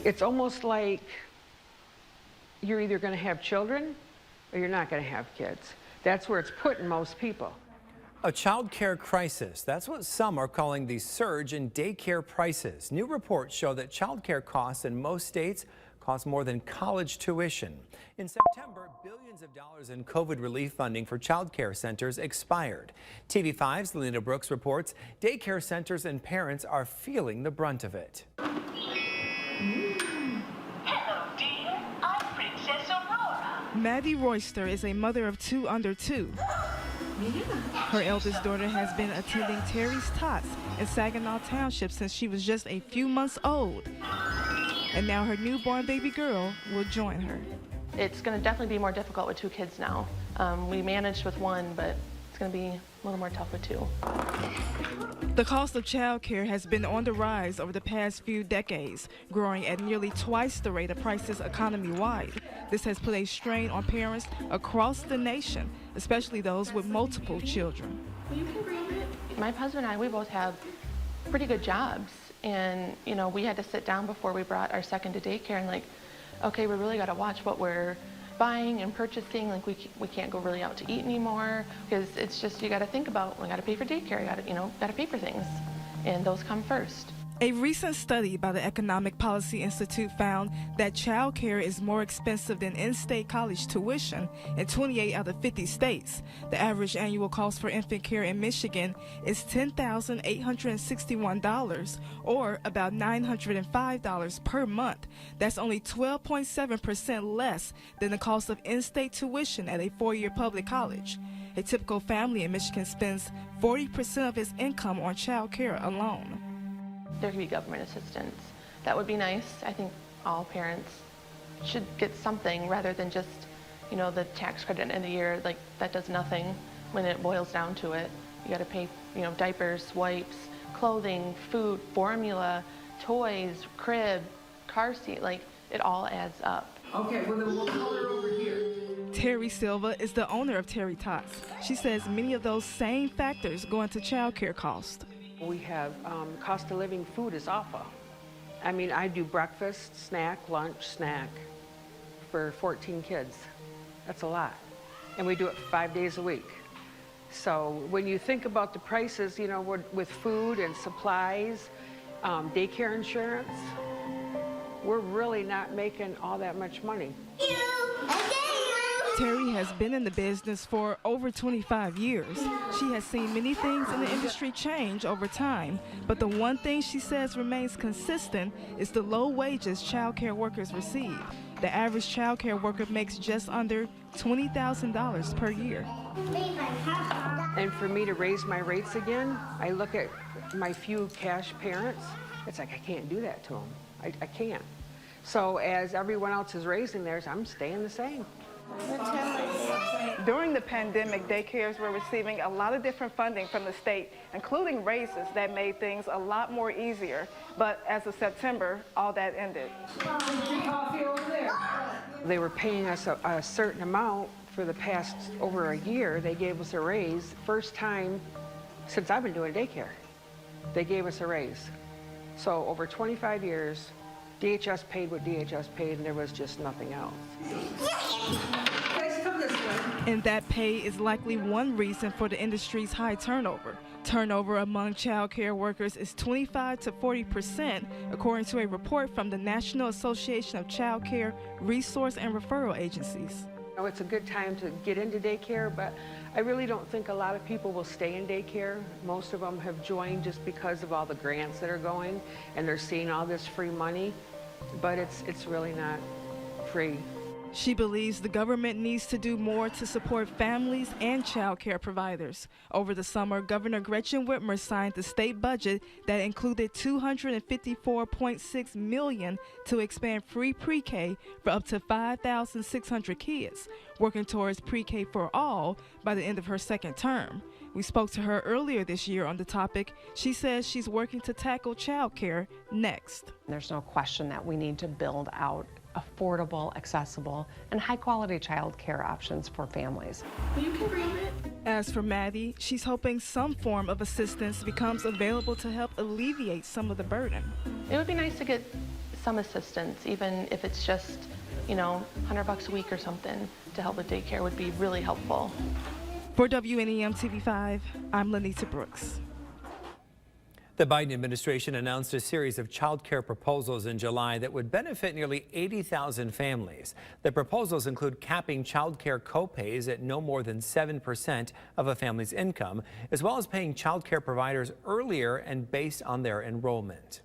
It's almost like you're either going to have children or you're not going to have kids. That's where it's putting most people. A child care crisis. That's what some are calling the surge in daycare prices. New reports show that child care costs in most states cost more than college tuition. In September, billions of dollars in COVID relief funding for child care centers expired. TV5's Lena Brooks reports daycare centers and parents are feeling the brunt of it. Hello, dear. I'm Princess Aurora. Maddie Royster is a mother of two under two. Her eldest daughter has been attending Terry's Tots in Saginaw Township since she was just a few months old. And now her newborn baby girl will join her. It's going to definitely be more difficult with two kids now. We managed with one, but it's going to be a little more tough with two. The cost of child care has been on the rise over the past few decades, growing at nearly twice the rate of prices economy-wide. This has put a strain on parents across the nation, especially those with multiple children. You can grab it. My husband and I, we both have pretty good jobs. And, you know, we had to sit down before we brought our second to daycare and like, okay, we really got to watch what we're buying and purchasing. Like we can't go really out to eat anymore because it's just, you got to think about, we got to pay for daycare, got to pay for things. And those come first. A recent study by the Economic Policy Institute found that child care is more expensive than in-state college tuition in 28 out of 50 states. The average annual cost for infant care in Michigan is $10,861, or about $905 per month. That's only 12.7% less than the cost of in-state tuition at a four-year public college. A typical family in Michigan spends 40% of its income on child care alone. There could be government assistance. That would be nice. I think all parents should get something rather than just, you know, the tax credit in the year. Like, that does nothing when it boils down to it. You got to pay, you know, diapers, wipes, clothing, food, formula, toys, crib, car seat. Like, it all adds up. Okay, well then we'll color over here. Terry Silva is the owner of Terry Tots. She says many of those same factors go into child care cost. We have cost of living. Food is awful. I mean, I do breakfast, snack, lunch, snack for 14 kids. That's a lot. And we do it 5 days a week. So when you think about the prices, you know, with food and supplies, daycare insurance, we're really not making all that much money. Terry has been in the business for over 25 years. She has seen many things in the industry change over time, but the one thing she says remains consistent is the low wages child care workers receive. The average child care worker makes just under $20,000 per year. And for me to raise my rates again, I look at my few cash parents, it's like I can't do that to them. I can't. So as everyone else is raising theirs, I'm staying the same. During the pandemic, daycares were receiving a lot of different funding from the state, including raises that made things a lot more easier. But as of September, all that ended. They were paying us a certain amount for the past over a year. They gave us a raise. First time since I've been doing daycare, they gave us a raise. So over 25 years, DHS paid what DHS paid, and there was just nothing else. And that pay is likely one reason for the industry's high turnover. Turnover among child care workers is 25 to 40%, according to a report from the National Association of Child Care Resource and Referral Agencies. You know, it's a good time to get into daycare, but I really don't think a lot of people will stay in daycare. Most of them have joined just because of all the grants that are going, and they're seeing all this free money, but it's really not free. She believes the government needs to do more to support families and child care providers. Over the summer, Governor Gretchen Whitmer signed the state budget that included $254.6 million to expand free pre-K for up to 5,600 kids, working towards pre-K for all by the end of her second term. We spoke to her earlier this year on the topic. She says she's working to tackle child care next. There's no question that we need to build out affordable, accessible, and high-quality child care options for families. You can grab it. As for Maddie, she's hoping some form of assistance becomes available to help alleviate some of the burden. It would be nice to get some assistance, even if it's just, you know, $100 a week or something to help with daycare would be really helpful. For WNEM TV5, I'm Lanita Brooks. The Biden administration announced a series of child care proposals in July that would benefit nearly 80,000 families. The proposals include capping child care copays at no more than 7% of a family's income, as well as paying child care providers earlier and based on their enrollment.